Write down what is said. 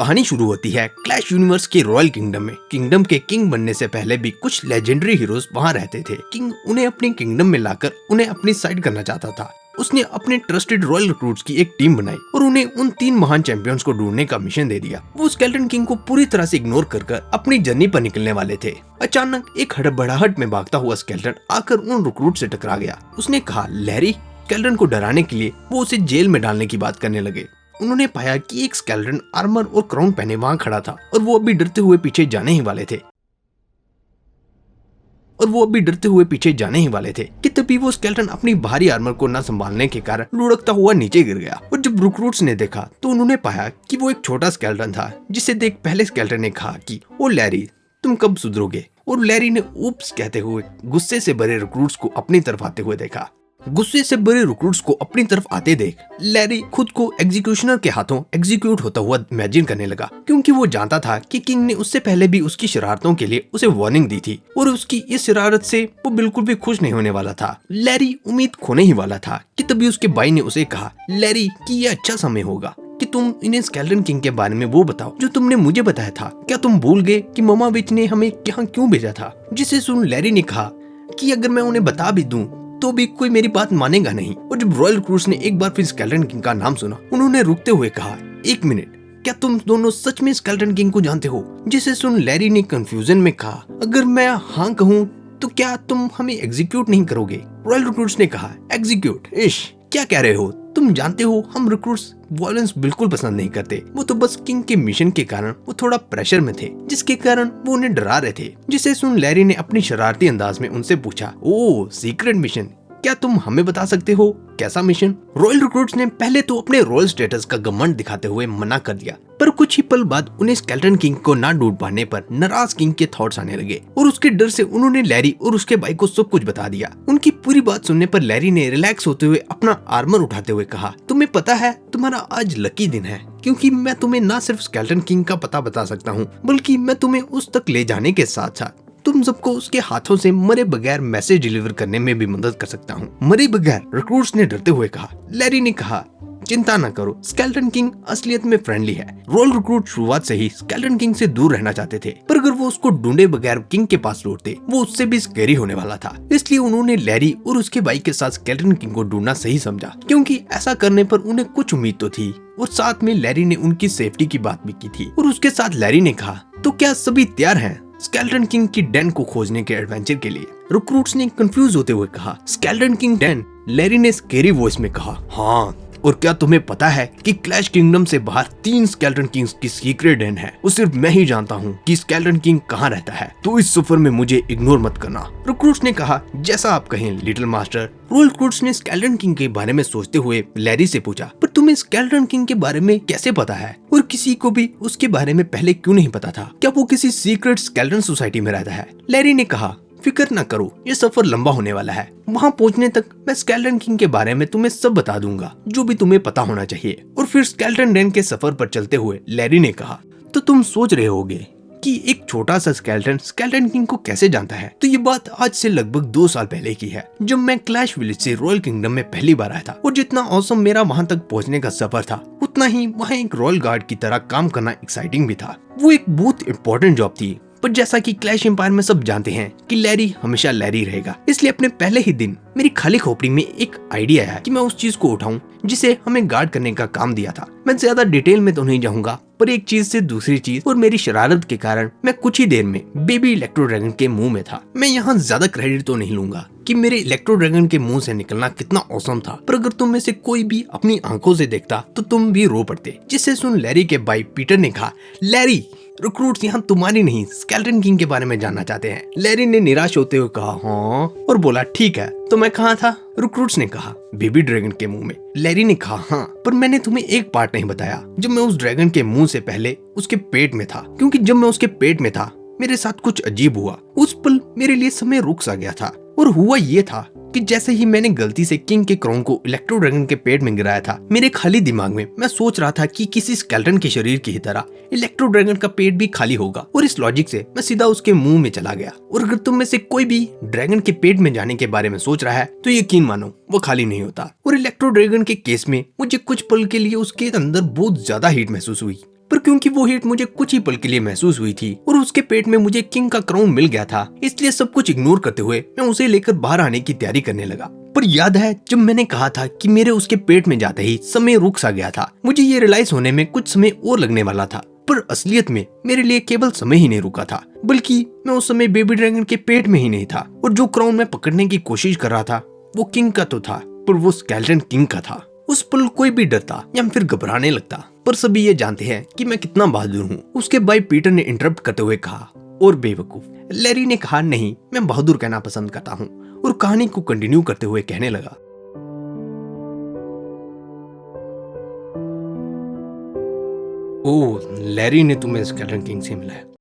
कहानी शुरू होती है क्लैश यूनिवर्स के रॉयल किंगडम में। किंगडम के किंग बनने से पहले भी कुछ लेजेंडरी हीरोज वहाँ रहते थे। किंग उन्हें अपने किंगडम में लाकर उन्हें अपनी साइड करना चाहता था। उसने अपने ट्रस्टेड रॉयल रिक्रूट्स की एक टीम बनाई और उन्हें उन 3 महान चैंपियंस को ढूंढने का मिशन दे दिया। वो स्केलेटन किंग को पूरी तरह से इग्नोर कर अपनी जर्नी पर निकलने वाले थे। अचानक एक हड़बड़ाहट में भागता हुआ स्केलेटन आकर उन रिक्रूट से टकरा गया। उसने कहा लैरी। स्केलेटन को डराने के लिए वो उसे जेल में डालने की बात करने लगे। उन्होंने पाया कि एक स्केलेटन आर्मर और क्राउन पहने वहां खड़ा था और वो अभी डरते हुए पीछे जाने ही वाले थे कि तभी वो स्केलेटन अपनी भारी आर्मर को न संभालने के कारण लुढ़कता हुआ नीचे गिर गया। और जब रिक्रूट्स ने देखा तो उन्होंने पाया कि वो एक छोटा स्केलेटन था, जिसे देख पहले स्केलेटन ने कहा कि ओ लैरी, तुम कब सुधरोगे। और लैरी ने ऊप्स कहते हुए गुस्से से भरे रिक्रूट्स को अपनी तरफ आते हुए देखा। गुस्से से भरे रिक्रूट्स को अपनी तरफ आते देख लैरी खुद को एग्जीक्यूशनर के हाथों एग्जीक्यूट होता हुआ इमेजिन करने लगा, क्योंकि वो जानता था कि किंग ने उससे पहले भी उसकी शरारतों के लिए उसे वार्निंग दी थी और उसकी इस शरारत से वो बिल्कुल भी खुश नहीं होने वाला था। लैरी उम्मीद खोने ही वाला था कि तभी उसके भाई ने उसे कहा लैरी कि ये अच्छा समय होगा कि तुम इन्हें स्केलेटन किंग के बारे में वो बताओ जो तुमने मुझे बताया था। क्या तुम भूल गए कि मामा विच ने हमें यहाँ क्यों भेजा था। जिसे सुन लैरी ने कहा कि अगर मैं उन्हें बता भी दूं तो भी कोई मेरी बात मानेगा नहीं। और जब रॉयल रिक्रूट्स ने एक बार फिर स्केलेटन किंग का नाम सुना, उन्होंने रुकते हुए कहा एक मिनट, क्या तुम दोनों सच में स्केलेटन किंग को जानते हो। जिसे सुन लैरी ने कंफ्यूजन में कहा अगर मैं हाँ कहूँ तो क्या तुम हमें एग्जीक्यूट नहीं करोगे। रॉयल रिक्रूट्स ने कहा एग्जीक्यूट, इश क्या कह रहे हो। तुम जानते हो हम रिक्रूट्स वायलेंस बिल्कुल पसंद नहीं करते। वो तो बस किंग के मिशन के कारण वो थोड़ा प्रेशर में थे, जिसके कारण वो उन्हें डरा रहे थे। जिसे सुन लैरी ने अपनी शरारती अंदाज में उनसे पूछा ओ सीक्रेट मिशन, क्या तुम हमें बता सकते हो कैसा मिशन। रॉयल रिक्रूट्स ने पहले तो अपने रॉयल स्टेटस का घमंड दिखाते हुए मना कर दिया, पर कुछ ही पल बाद उन्हें स्केलेटन किंग को ना ढूंढ पाने पर नाराज किंग के थॉट्स आने लगे और उसके डर से उन्होंने लैरी और उसके भाई को सब कुछ बता दिया। उनकी पूरी बात सुनने पर लैरी ने रिलैक्स होते हुए अपना आर्मर उठाते हुए कहा तुम्हें पता है तुम्हारा आज लकी दिन है, क्योंकि मैं तुम्हें न सिर्फ स्केलेटन किंग का पता बता सकता हूँ बल्कि मैं तुम्हें उस तक ले जाने के साथ साथ तुम सबको उसके हाथों से मरे बगैर मैसेज डिलीवर करने में भी मदद कर सकता हूँ। मरे बगैर, रिक्रूट्स ने डरते हुए कहा। लैरी ने कहा चिंता न करो, स्केलेटन किंग असलियत में फ्रेंडली है। रॉयल रिक्रूट शुरुआत से ही स्केलेटन किंग से दूर रहना चाहते थे, पर अगर वो उसको ढूंढे बगैर किंग के पास लौटते वो उससे भी स्कैरी होने वाला था। इसलिए उन्होंने लैरी और उसके भाई के साथ स्केलेटन किंग को ढूंढना सही समझा, क्योंकि ऐसा करने पर उन्हें कुछ उम्मीद तो थी। और साथ में लैरी ने उनकी सेफ्टी की बात भी की थी। और उसके साथ लैरी ने कहा तो क्या सभी तैयार हैं स्केलेटन किंग की डेन को खोजने के एडवेंचर के लिए। रिक्रूट्स ने कंफ्यूज होते हुए कहा स्केलेटन किंग डेन। लैरी ने स्केरी वॉइस में कहा हाँ, और क्या तुम्हें पता है कि क्लैश किंगडम से बाहर 3 स्केलेटन किंग्स की सीक्रेट डेन है। वो सिर्फ मैं ही जानता हूँ कि स्केलेटन किंग कहाँ रहता है, तो इस सफर में मुझे इग्नोर मत करना। रिक्रूट्स ने कहा जैसा आप कहें लिटिल मास्टर। रॉयल रिक्रूट्स ने स्केलेटन किंग के बारे में सोचते हुए लैरी से पूछा पर तुम्हें स्केलेटन किंग के बारे में कैसे पता है, और किसी को भी उसके बारे में पहले क्यों नहीं पता था। क्या वो किसी सीक्रेट स्केलेटन सोसाइटी में रहता है। लैरी ने कहा फिक्र न करो, ये सफर लंबा होने वाला है। वहाँ पहुँचने तक मैं स्केलेटन किंग के बारे में तुम्हें सब बता दूंगा जो भी तुम्हें पता होना चाहिए। और फिर स्केलेटन डेन के सफर पर चलते हुए लैरी ने कहा तो तुम सोच रहे होगे कि एक छोटा सा स्केलेटन किंग को कैसे जानता है। तो ये बात आज से लगभग 2 साल पहले की है, जब मैं क्लैश विलेज से रॉयल किंगडम में पहली बार आया था। और जितना औसम मेरा वहाँ तक पहुँचने का सफर था, उतना ही वहाँ एक रॉयल गार्ड की तरह काम करना एक्साइटिंग भी था। वो एक बहुत इम्पोर्टेंट जॉब थी, पर जैसा कि क्लैश एम्पायर में सब जानते हैं कि लैरी हमेशा लैरी रहेगा, इसलिए अपने पहले ही दिन मेरी खाली खोपड़ी में एक आइडिया आया कि मैं उस चीज को उठाऊं जिसे हमें गार्ड करने का काम दिया था। मैं ज्यादा डिटेल में तो नहीं जाऊंगा, पर एक चीज से दूसरी चीज और मेरी शरारत के कारण मैं कुछ ही देर में बेबी इलेक्ट्रो ड्रैगन के मुंह में था। मैं यहाँ ज्यादा क्रेडिट तो नहीं लूंगा कि मेरे इलेक्ट्रो ड्रैगन के मुंह से निकलना कितना औसम था, पर अगर तुम में से कोई भी अपनी आंखों से देखता तो तुम भी रो पड़ते। जिससे सुन लैरी के भाई पीटर ने कहा लैरी, रिक्रूट्स यहाँ तुम्हारी नहीं स्केलेटन किंग के बारे में जानना चाहते हैं। लैरी ने निराश होते हुए कहा हाँ, और बोला ठीक है, तो मैं कहाँ था। रिक्रूट्स ने कहा बेबी ड्रैगन के मुंह में। लैरी ने कहा हाँ, पर मैंने तुम्हें एक पार्ट नहीं बताया। जब मैं उस ड्रैगन के मुंह से पहले उसके पेट में था, क्योंकि जब मैं उसके पेट में था मेरे साथ कुछ अजीब हुआ। उस पल मेरे लिए समय रुक सा गया था, और हुआ ये था कि जैसे ही मैंने गलती से किंग के क्राउन को इलेक्ट्रो ड्रैगन के पेट में गिराया था, मेरे खाली दिमाग में मैं सोच रहा था कि किसी स्केलेटन के शरीर की ही तरह इलेक्ट्रो ड्रैगन का पेट भी खाली होगा, और इस लॉजिक से मैं सीधा उसके मुंह में चला गया। और अगर तुम में से कोई भी ड्रैगन के पेट में जाने के बारे में सोच रहा है तो यकीन मानो वो खाली नहीं होता। और इलेक्ट्रो ड्रैगन के केस में मुझे कुछ पल के लिए उसके अंदर बहुत ज्यादा हीट महसूस हुई। पर क्योंकि वो हिट मुझे कुछ ही पल के लिए महसूस हुई थी और उसके पेट में मुझे किंग का क्राउन मिल गया था, इसलिए सब कुछ इग्नोर करते हुए मैं उसे लेकर बाहर आने की तैयारी करने लगा। पर याद है जब मैंने कहा था कि मेरे उसके पेट में जाते ही समय रुक सा गया था। मुझे ये रियलाइज होने में कुछ समय और लगने वाला था, पर असलियत में मेरे लिए केवल समय ही नहीं रुका था, बल्कि मैं उस समय बेबी ड्रैगन के पेट में ही नहीं था और जो क्राउन मैं पकड़ने की कोशिश कर रहा था वो किंग का तो था, पर वो स्केलेटन किंग का था। उस पल कोई भी डरता या फिर घबराने लगता, पर सभी ये जानते हैं कि मैं कितना बहादुर हूँ। उसके भाई पीटर ने इंटरप्ट करते हुए कहा, और बेवकूफ। लैरी ने कहा, नहीं, मैं बहादुर कहना पसंद करता हूँ, और कहानी को कंटिन्यू करते हुए कहने लगा, ओह, लैरी ने तुम्हें स्केलेटन किंग से मिलाया।